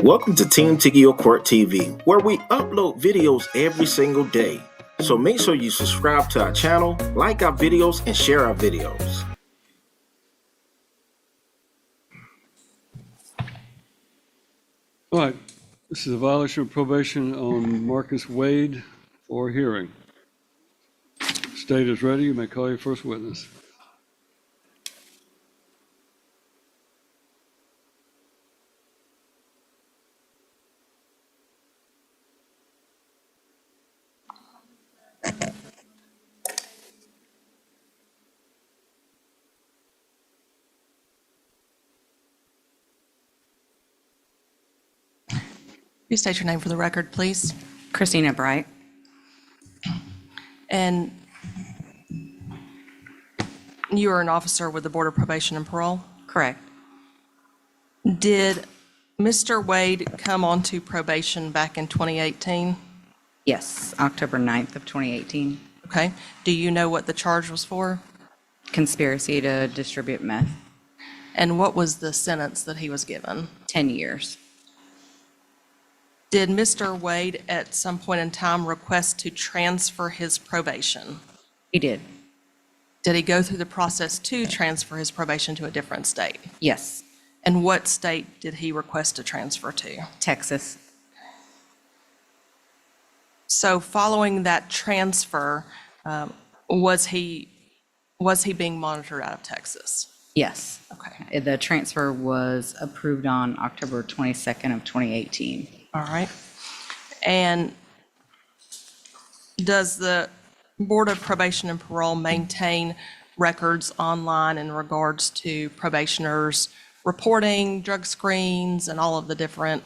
Welcome to Team Tiggio Court TV, where we upload videos every single day. So make sure you subscribe to our channel, like our videos, and share our videos. All right, this is a violation of probation on Marcus Wade for hearing. State is ready. You may call your first witness. Please state your name for the record, please. Christina Bright. And you are an officer with the Board of Probation and Parole? Correct. Did Mr. Wade come onto probation back in 2018? Yes, October 9th of 2018. Okay. Do you know what the charge was for? Conspiracy to distribute meth. And what was the sentence that he was given? 10 years. Did Mr. Wade at some point in time request to transfer his probation? He did. Did he go through the process to transfer his probation to a different state? Yes. And what state did he request to transfer to? Texas. So following that transfer, was he being monitored out of Texas? Yes. Okay. The transfer was approved on October 22nd of 2018. All right. And does the Board of Probation and Parole maintain records online in regards to probationers reporting drug screens and all of the different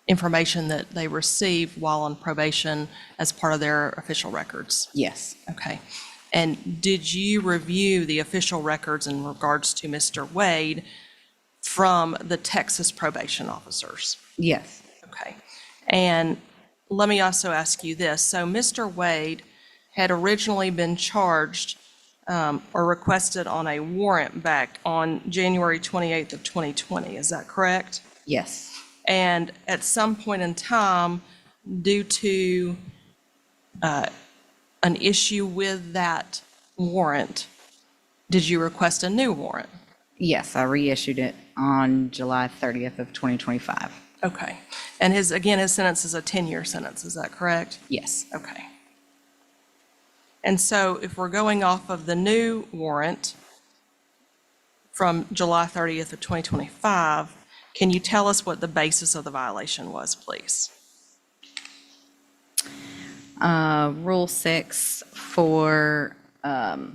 information that they receive while on probation as part of their official records? Yes. Okay. And did you review the official records in regards to Mr. Wade from the Texas probation officers? Yes. Okay. And let me also ask you this. So Mr. Wade had originally been charged or requested on a warrant back on January 28th of 2020. Is that correct? Yes. And at some point in time, due to an issue with that warrant, did you request a new warrant? Yes, I reissued it on July 30th of 2025. Okay. And his sentence is a 10-year sentence, is that correct? Yes. Okay. And so if we're going off of the new warrant from July 30th of 2025, can you tell us what the basis of the violation was, please? Rule 6 for, do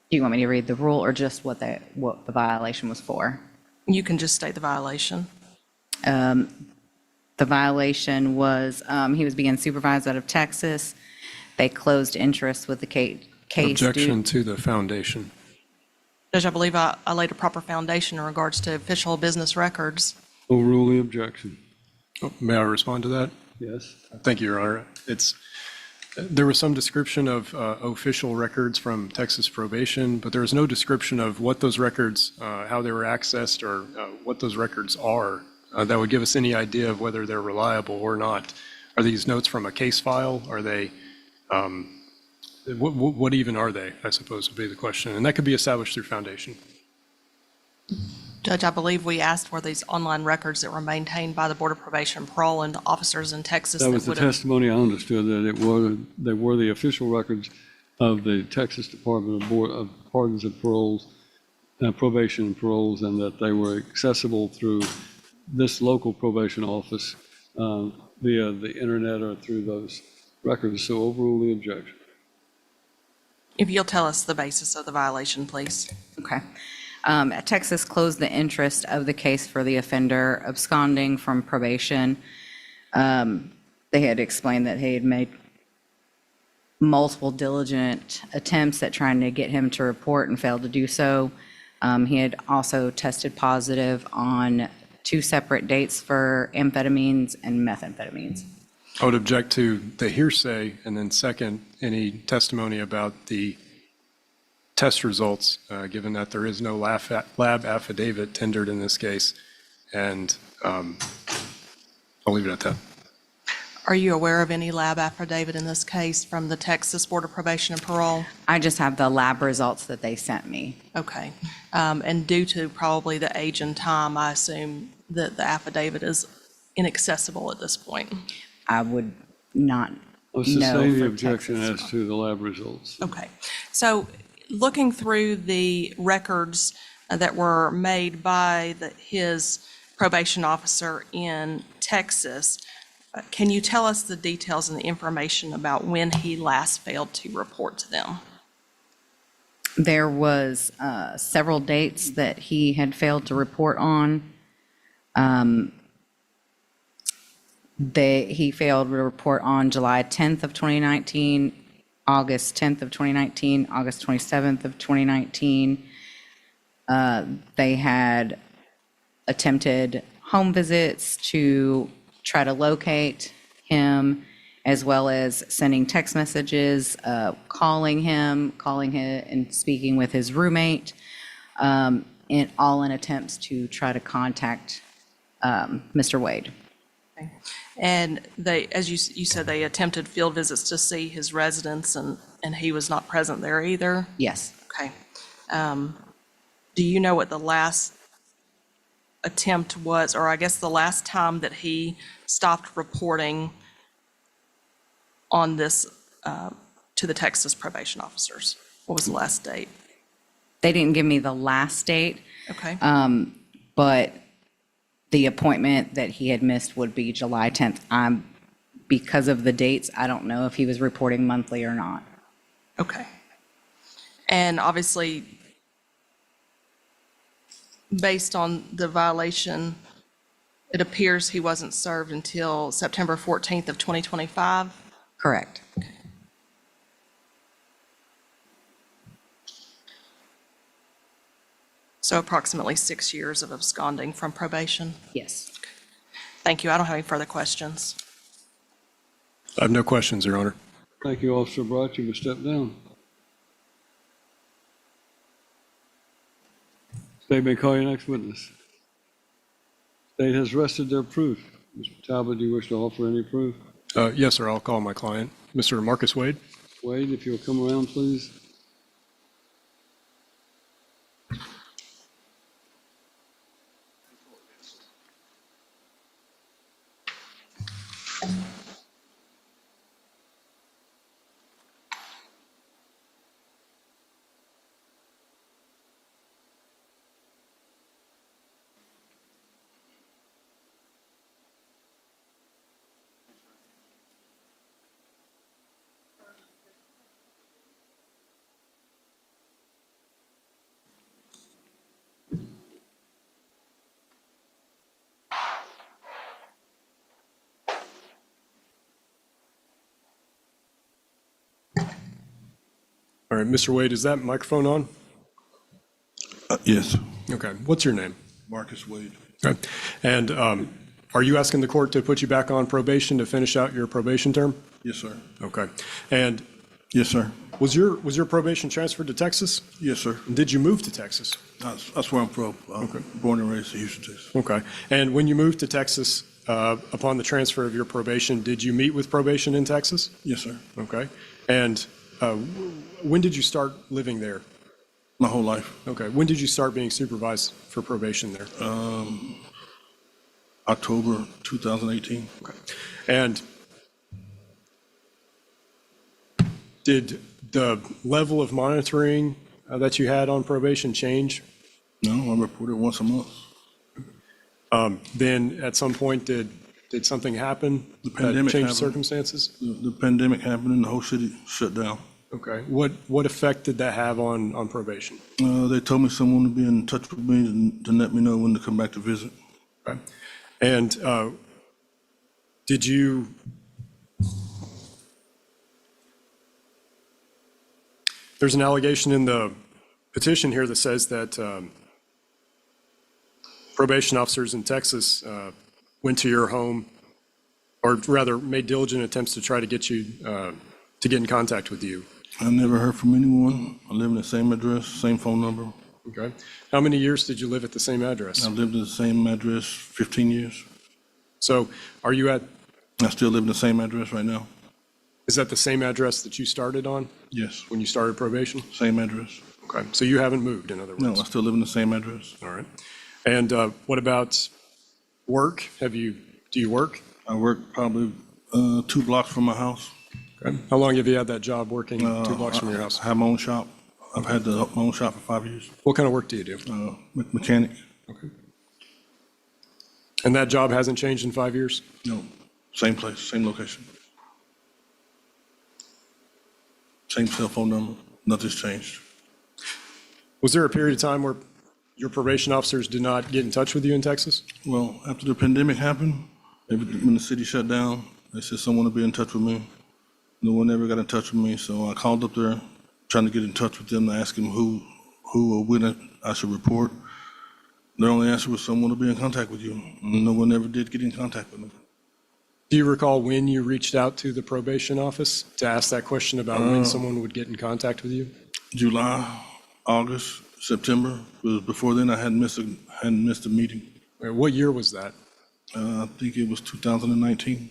you want me to read the rule or just what the violation was for? You can just state the violation. The violation was, he was being supervised out of Texas. They closed interest with the case. Objection to the foundation. Judge, I believe I laid a proper foundation in regards to official business records. Overrule the objection. May I respond to that? Yes. Thank you, Your Honor. There was some description of official records from Texas probation, but there was no description of what those records, how they were accessed, or what those records are. That would give us any idea of whether they're reliable or not. Are these notes from a case file? Are they, what even are they, I suppose would be the question. And that could be established through foundation. Judge, I believe we asked for these online records that were maintained by the Board of Probation and Parole and the officers in Texas. That was the testimony. I understood that they were the official records of the Texas Department of Pardons and Paroles, Probation and Paroles, and that they were accessible through this local probation office via the internet or through those records. So overrule the objection. If you'll tell us the basis of the violation, please. Okay. Texas closed the interest of the case for the offender absconding from probation. They had explained that he had made multiple diligent attempts at trying to get him to report and failed to do so. He had also tested positive on 2 separate dates for amphetamines and methamphetamines. I would object to the hearsay, and then second, any testimony about the test results, given that there is no lab affidavit tendered in this case. And I'll leave it at that. Are you aware of any lab affidavit in this case from the Texas Board of Probation and Parole? I just have the lab results that they sent me. Okay. And due to probably the age and time, I assume that the affidavit is inaccessible at this point. I would not I'll know sustain the for objection Texas. as to the lab results. Okay. So looking through the records that were made by his probation officer in Texas, can you tell us the details and the information about when he last failed to report to them? There was several dates that he had failed to report on. He failed to report on July 10th of 2019, August 10th of 2019, August 27th of 2019. They had attempted home visits to try to locate him, as well as sending text messages, calling him and speaking with his roommate, in all in attempts to try to contact Mr. Wade. Okay. And they, as you said, they attempted field visits to see his residence, and he was not present there either? Yes. Okay. Do you know what the last attempt was, or I guess the last time that he stopped reporting on this to the Texas probation officers? What was the last date? They didn't give me the last date, Okay. but the appointment that he had missed would be July 10th. Because of the dates, I don't know if he was reporting monthly or not. Okay. And obviously, based on the violation, it appears he wasn't served until September 14th of 2025? Correct. So approximately 6 years of absconding from probation? Yes. Thank you. I don't have any further questions. I have no questions, Your Honor. Thank you, Officer Bright. You may step down. State may call your next witness. State has rested their proof. Mr. Talbot, do you wish to offer any proof? Yes, sir, I'll call my client. Mr. Marcus Wade? Wade, if you'll come around, please. All right, Mr. Wade, is that microphone on? Yes, Okay, what's your name? Marcus Wade. Okay, and are you asking the court to put you back on probation to finish out your probation term? Yes, sir. Okay, and Yes, sir. was your probation transferred to Texas? Yes, sir. And did you move to Texas? That's where I'm from. Born and raised in Houston, Texas. Okay, and when you moved to Texas, upon the transfer of your probation, did you meet with probation in Texas? Yes, sir. Okay, and when did you start living there? My whole life. Okay, when did you start being supervised for probation there? October 2018. Okay, and did the level of monitoring that you had on probation change? No, I reported once a month. Then at some point, did something happen The that pandemic changed happened. circumstances? The pandemic happened and the whole city shut down. Okay, what effect did that have on probation? They told me someone would be in touch with me to let me know when to come back to visit. Okay. And did you, there's an allegation in the petition here that says that probation officers in Texas went to your home, or rather made diligent attempts to try to get you, to get in contact with you. I never heard from anyone. I live in the same address, same phone number. Okay. How many years did you live at the same address? I've lived in the same address 15 years. So are you at, I still live in the same address right now. is that the same address that you started on Yes, when you started probation? same address. Okay, so you haven't moved, in other No, words? I still live in the same address. All right. And what about work? Do you work? I work probably 2 blocks from my house. Okay. How long have you had that job working 2 blocks from your house? I have my own shop. I've had my own shop for 5 years. What kind of work do you do? Mechanic. Okay. And that job hasn't changed in 5 years? No, same place, same location. Same cell phone number. Nothing's changed. Was there a period of time where your probation officers did not get in touch with you in Texas? Well, after the pandemic happened, when the city shut down, they said someone would be in touch with me. No one ever got in touch with me, so I called up there trying to get in touch with them to ask them who or when I should report. Their only answer was someone will be in contact with you. And no one ever did get in contact with me. Do you recall when you reached out to the probation office to ask that question about when someone would get in contact with you? July, August, September. But before then, I hadn't missed a meeting. What year was that? I think it was 2019.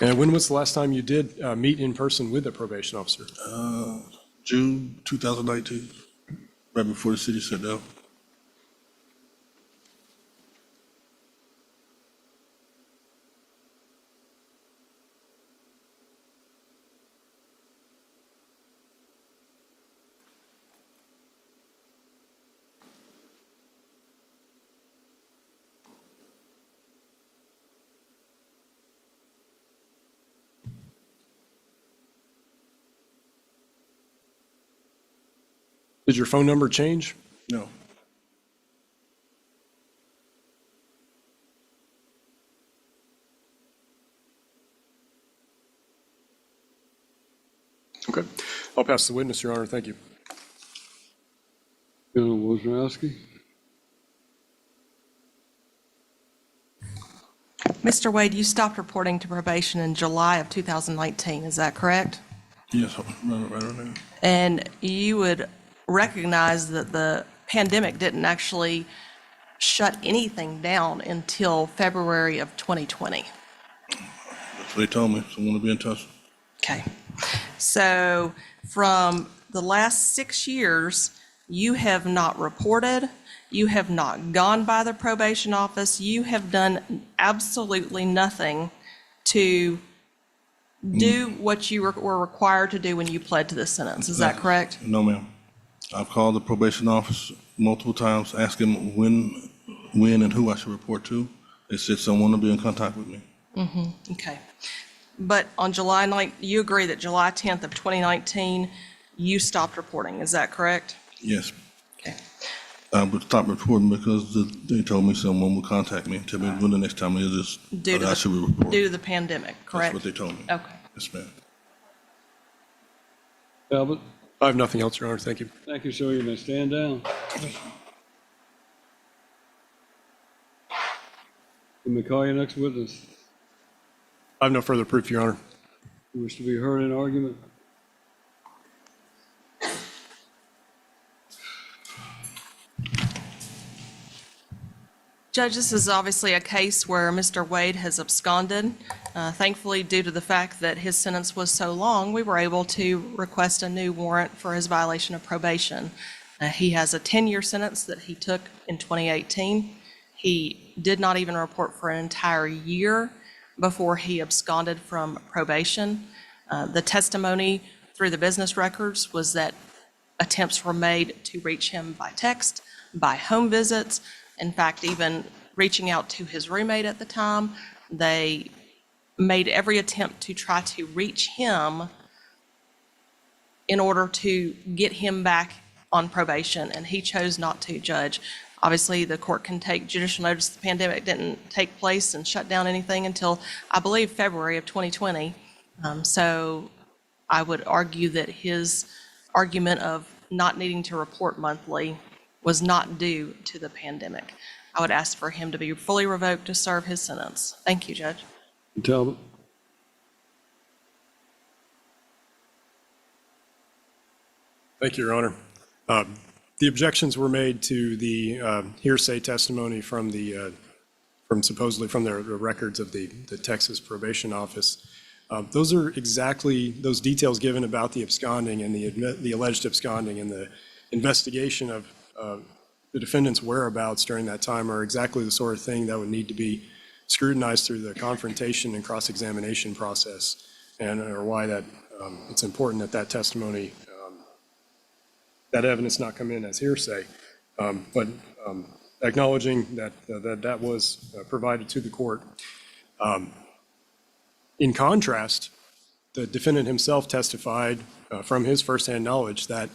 And when was the last time you did meet in person with a probation officer? June 2019, right before the city shut down. Did your phone number change? No. Okay. I'll pass the witness, Your Honor. Thank you. Colonel Wojnarowski? Mr. Wade, you stopped reporting to probation in July of 2019, is that correct? Yes, right on there. And you would recognize that the pandemic didn't actually shut anything down until February of 2020. That's what they told me. Someone will be in touch. Okay. So from the last 6 years, you have not reported, you have not gone by the probation office, you have done absolutely nothing to do what you were required to do when you pled to this sentence. Is that correct? No, ma'am. I've called the probation office multiple times, asking when and who I should report to. They said someone will be in contact with me. Okay. But on July 9th, you agree that July 10th of 2019, you stopped reporting. Is that correct? Yes. Okay. I would stop reporting because they told me someone would contact me and tell me when the next time it is Due to that I should report. Due to the pandemic, correct? That's what they told me. Okay. Yes, ma'am. Talbot? I have nothing else, Your Honor. Thank you. Thank you, sir. You may stand down. You may call your next witness. I have no further proof, Your Honor. You wish to be heard in argument? Judge, this is obviously a case where Mr. Wade has absconded. Thankfully, due to the fact that his sentence was so long, we were able to request a new warrant for his violation of probation. He has a 10-year sentence that he took in 2018. He did not even report for an entire year before he absconded from probation. The testimony through the business records was that attempts were made to reach him by text, by home visits. In fact, even reaching out to his roommate at the time, they made every attempt to try to reach him in order to get him back on probation, and he chose not to, Judge. Obviously, the court can take judicial notice the pandemic didn't take place and shut down anything until, I believe, February of 2020. So I would argue that his argument of not needing to report monthly was not due to the pandemic. I would ask for him to be fully revoked to serve his sentence. Thank you, Judge. Talbot? Thank you, Your Honor. The objections were made to the hearsay testimony from supposedly from the records of the Texas Probation Office. Those are exactly those details given about the absconding and the alleged absconding and the investigation of the defendant's whereabouts during that time are exactly the sort of thing that would need to be scrutinized through the confrontation and cross-examination process, and or why that it's important that that testimony, that evidence not come in as hearsay. But acknowledging that that was provided to the court. In contrast, the defendant himself testified from his firsthand knowledge that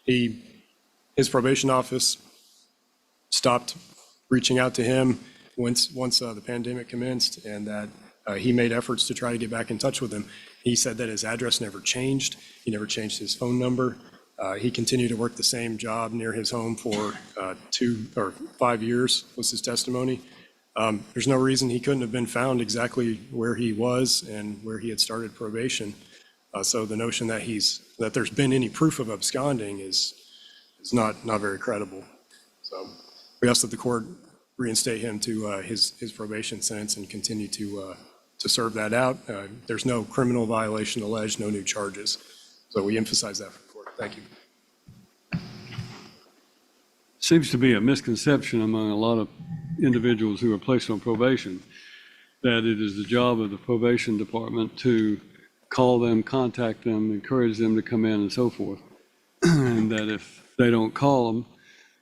his probation office stopped reaching out to him once the pandemic commenced, and that he made efforts to try to get back in touch with him. He said that his address never changed. He never changed his phone number. He continued to work the same job near his home for 2 or 5 years, was his testimony. There's no reason he couldn't have been found exactly where he was and where he had started probation. So the notion that there's been any proof of absconding is not very credible. So we ask that the court reinstate him to his probation sentence and continue to serve that out. There's no criminal violation alleged, no new charges. So we emphasize that for the court. Thank you. Seems to be a misconception among a lot of individuals who are placed on probation that it is the job of the probation department to call them, contact them, encourage them to come in and so forth. And that if they don't call them,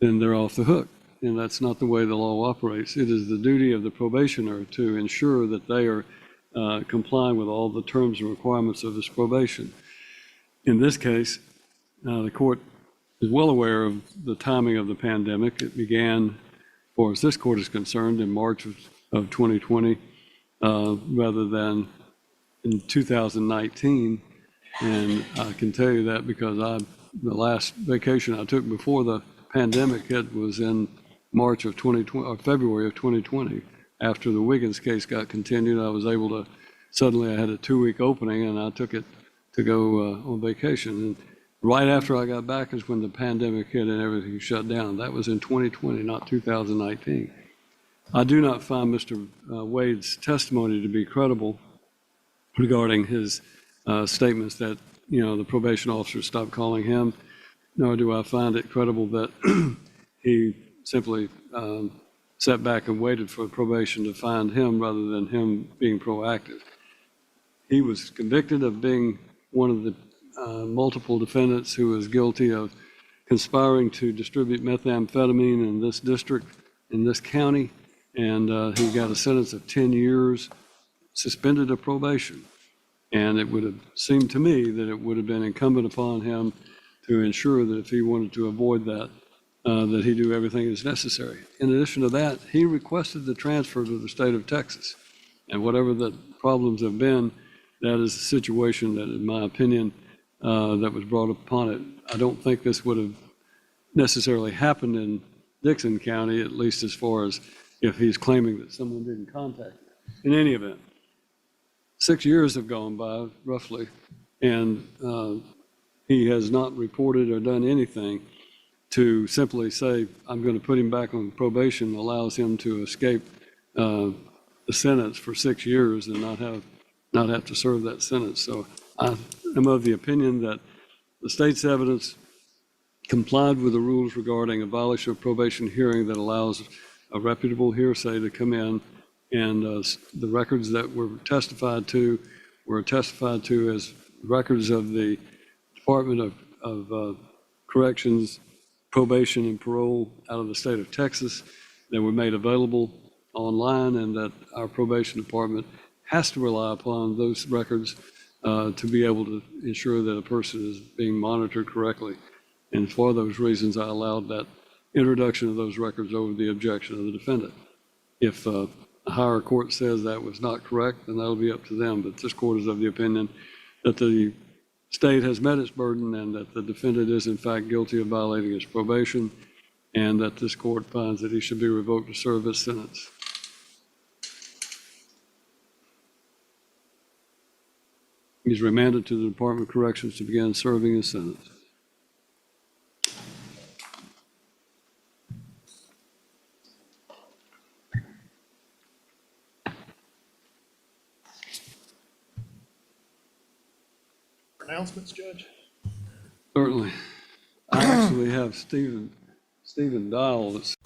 then they're off the hook. And that's not the way the law operates. It is the duty of the probationer to ensure that they are complying with all the terms and requirements of this probation. In this case, the court is well aware of the timing of the pandemic. It began, as far as this court is concerned, in March of 2020, rather than in 2019. And I can tell you that because the last vacation I took before the pandemic hit was in March of 2020, or February of 2020. After the Wiggins case got continued, I was able to, suddenly I had a 2-week opening and I took it to go on vacation. And right after I got back is when the pandemic hit and everything shut down. That was in 2020, not 2019. I do not find Mr. Wade's testimony to be credible regarding his statements that, the probation officer stopped calling him, nor do I find it credible that he simply sat back and waited for probation to find him rather than him being proactive. He was convicted of being one of the multiple defendants who was guilty of conspiring to distribute methamphetamine in this district, in this county, and he got a sentence of 10 years, suspended of probation. And it would have seemed to me that it would have been incumbent upon him to ensure that if he wanted to avoid that, that he do everything that's necessary. In addition to that, he requested the transfer to the state of Texas. And whatever the problems have been, that is the situation that, in my opinion, that was brought upon it. I don't think this would have necessarily happened in Dickson County, at least as far as if he's claiming that someone didn't contact him. In any event, 6 years have gone by, roughly, and he has not reported or done anything to simply say, I'm going to put him back on probation, allows him to escape the sentence for 6 years and not have to serve that sentence. So I am of the opinion that the state's evidence complied with the rules regarding a violation of probation hearing that allows a reputable hearsay to come in, and the records that were testified to as records of the Department of Corrections, Probation and Parole out of the state of Texas that were made available online, and that our probation department has to rely upon those records to be able to ensure that a person is being monitored correctly. And for those reasons, I allowed that introduction of those records over the objection of the defendant. If a higher court says that was not correct, then that'll be up to them. But this court is of the opinion that the state has met its burden and that the defendant is in fact guilty of violating his probation, and that this court finds that he should be revoked to serve his sentence. He's remanded to the Department of Corrections to begin serving his sentence. announcements, Judge? Certainly. I actually have Stephen Dial that's